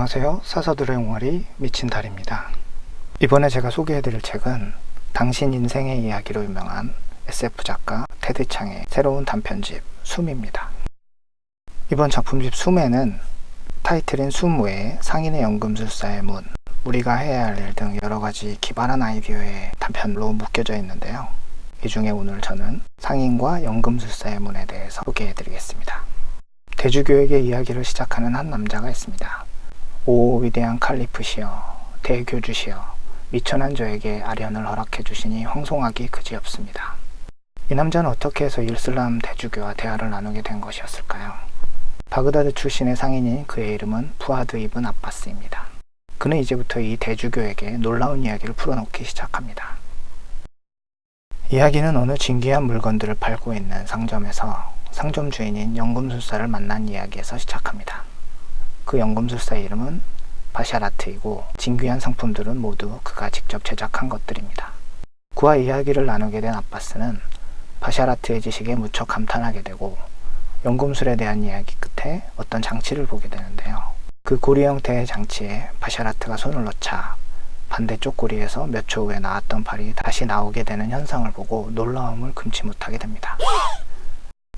안녕하세요. 사서들의 옹알이 미친 달입니다. 이번에 제가 소개해드릴 책은 당신 인생의 이야기로 유명한 SF 작가 테드 창의 새로운 단편집 숨입니다. 이번 작품집 숨에는 타이틀인 숨 외에 상인의 연금술사의 문, 우리가 해야 할 일 등 여러가지 기발한 아이디어의 단편으로 묶여져 있는데요. 이 중에 오늘 저는 상인과 연금술사의 문에 대해서 소개해드리겠습니다. 대주교에게 이야기를 시작하는 한 남자가 있습니다. 오 위대한 칼리프시여, 대교주시여, 미천한 저에게 아련을 허락해 주시니 황송하기 그지없습니다. 이 남자는 어떻게 해서 이슬람 대주교와 대화를 나누게 된 것이었을까요? 바그다드 출신의 상인인 그의 이름은 푸아드 이븐 아바스입니다. 그는 이제부터 이 대주교에게 놀라운 이야기를 풀어놓기 시작합니다. 이야기는 어느 진귀한 물건들을 팔고 있는 상점에서 상점 주인인 연금술사를 만난 이야기에서 시작합니다. 그 연금술사의 이름은 바샤라트이고 진귀한 상품들은 모두 그가 직접 제작한 것들입니다. 그와 이야기를 나누게 된 아바스는 바샤라트의 지식에 무척 감탄하게 되고 연금술에 대한 이야기 끝에 어떤 장치를 보게 되는데요. 그 고리 형태의 장치에 바샤라트가 손을 넣자 반대쪽 고리에서 몇 초 후에 나왔던 팔이 다시 나오게 되는 현상을 보고 놀라움을 금치 못하게 됩니다.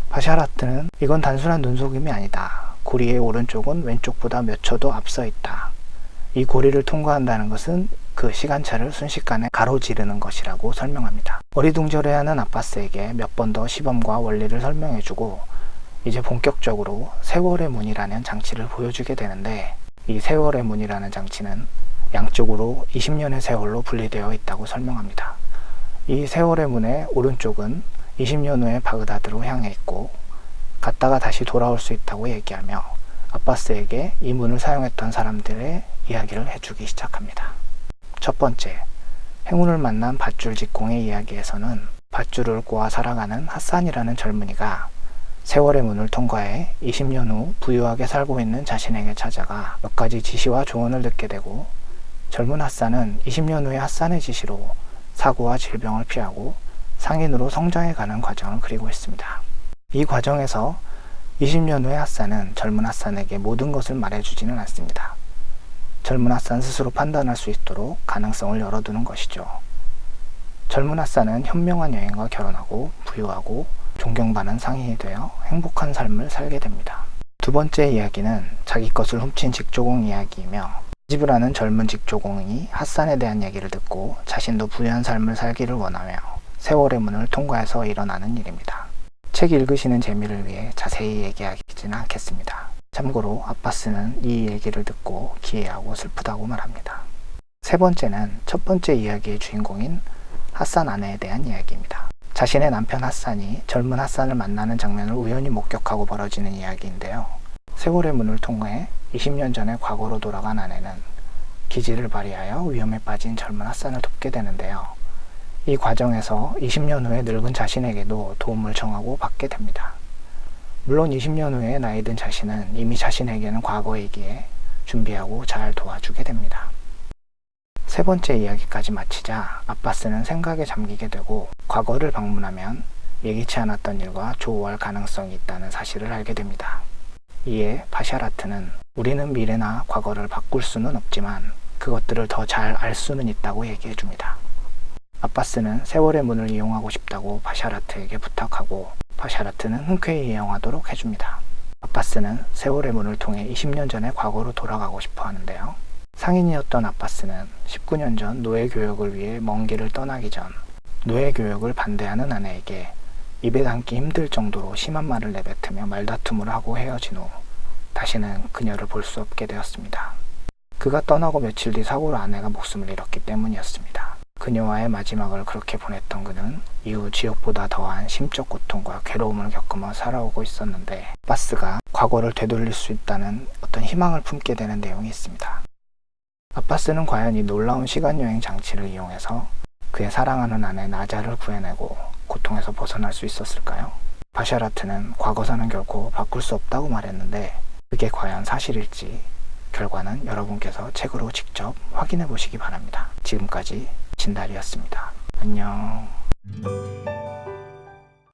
바샤라트는 이건 단순한 눈속임이 아니다. 고리의 오른쪽은 왼쪽보다 몇 초도 앞서 있다. 이 고리를 통과한다는 것은 그 시간차를 순식간에 가로지르는 것이라고 설명합니다. 어리둥절해하는 아바스에게 몇 번 더 시범과 원리를 설명해주고 이제 본격적으로 세월의 문이라는 장치를 보여주게 되는데, 이 세월의 문이라는 장치는 양쪽으로 20년의 세월로 분리되어 있다고 설명합니다. 이 세월의 문의 오른쪽은 20년 후에 바그다드로 향해 있고 갔다가 다시 돌아올 수 있다고 얘기하며 아바스에게 이 문을 사용했던 사람들의 이야기를 해주기 시작합니다. 첫 번째, 행운을 만난 밧줄 직공의 이야기에서는 밧줄을 꼬아 살아가는 핫산이라는 젊은이가 세월의 문을 통과해 20년 후 부유하게 살고 있는 자신에게 찾아가 몇 가지 지시와 조언을 듣게 되고, 젊은 핫산은 20년 후의 핫산의 지시로 사고와 질병을 피하고 상인으로 성장해가는 과정을 그리고 있습니다. 이 과정에서 20년 후의 핫산은 젊은 핫산에게 모든 것을 말해주지는 않습니다. 젊은 핫산 스스로 판단할 수 있도록 가능성을 열어두는 것이죠. 젊은 핫산은 현명한 여인과 결혼하고 부유하고 존경받는 상인이 되어 행복한 삶을 살게 됩니다. 두 번째 이야기는 자기 것을 훔친 직조공 이야기이며, 집을 하는 젊은 직조공이 핫산에 대한 얘기를 듣고 자신도 부유한 삶을 살기를 원하며 세월의 문을 통과해서 일어나는 일입니다. 책 읽으시는 재미를 위해 자세히 얘기하지는 않겠습니다. 참고로 아바스는 이 얘기를 듣고 기이하고 슬프다고 말합니다. 세 번째는 첫 번째 이야기의 주인공인 핫산 아내에 대한 이야기입니다. 자신의 남편 핫산이 젊은 핫산을 만나는 장면을 우연히 목격하고 벌어지는 이야기인데요. 세월의 문을 통해 20년 전의 과거로 돌아간 아내는 기지를 발휘하여 위험에 빠진 젊은 핫산을 돕게 되는데요. 이 과정에서 20년 후에 늙은 자신에게도 도움을 청하고 받게 됩니다. 물론 20년 후에 나이 든 자신은 이미 자신에게는 과거이기에 준비하고 잘 도와주게 됩니다. 세 번째 이야기까지 마치자 아바스는 생각에 잠기게 되고 과거를 방문하면 예기치 않았던 일과 조우할 가능성이 있다는 사실을 알게 됩니다. 이에 바샤라트는 우리는 미래나 과거를 바꿀 수는 없지만 그것들을 더 잘 알 수는 있다고 얘기해 줍니다. 아바스는 세월의 문을 이용하고 싶다고 바샤라트에게 부탁하고 바샤라트는 흔쾌히 이용하도록 해줍니다. 아바스는 세월의 문을 통해 20년 전의 과거로 돌아가고 싶어 하는데요. 상인이었던 아바스는 19년 전 노예교역을 위해 먼 길을 떠나기 전 노예교역을 반대하는 아내에게 입에 담기 힘들 정도로 심한 말을 내뱉으며 말다툼을 하고 헤어진 후 다시는 그녀를 볼 수 없게 되었습니다. 그가 떠나고 며칠 뒤 사고로 아내가 목숨을 잃었기 때문이었습니다. 그녀와의 마지막을 그렇게 보냈던 그는 이후 지옥보다 더한 심적 고통과 괴로움을 겪으며 살아오고 있었는데, 아바스가 과거를 되돌릴 수 있다는 어떤 희망을 품게 되는 내용이 있습니다. 아바스는 과연 이 놀라운 시간여행 장치를 이용해서 그의 사랑하는 아내 나자를 구해내고 고통에서 벗어날 수 있었을까요? 바샤라트는 과거사는 결코 바꿀 수 없다고 말했는데 그게 과연 사실일지 결과는 여러분께서 책으로 직접 확인해 보시기 바랍니다. 지금까지 진달이었습니다. 안녕.